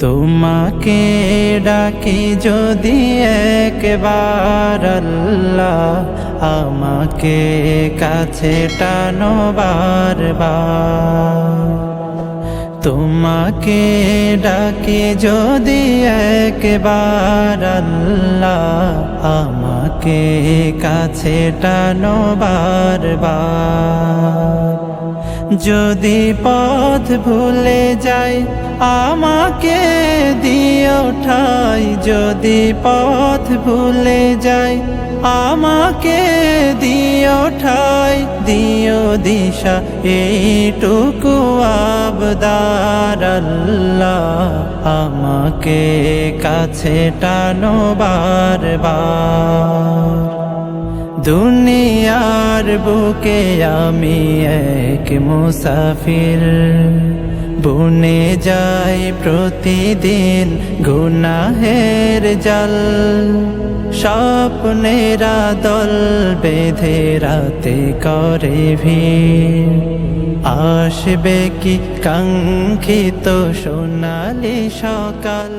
তোমাকে ডাকি যদি একবার আল্লাহ, আমাকে কাছে টানো বারবার। তোমাকে ডাকি যদি একবার আল্লাহ, আমাকে কাছে টানো বারবার। যদি পথ ভুলে যাই আমাকে দিও ঠাই, যদি পথ ভুলে যাই আমাকে দিও ঠাই, দিও দিশা এইটুকু আবদার আল্লাহ, আমাকে কাছে টানো বারবার। দুনিয়ার বুকে আমি এক মুসাফির, বুনে যাই প্রতিদিন গুনাহের জাল। স্বপ্নেরা দল বেঁধে রাতে করে ভিড়, আসবে কি কাঙ্ক্ষিত সোনালি সকাল।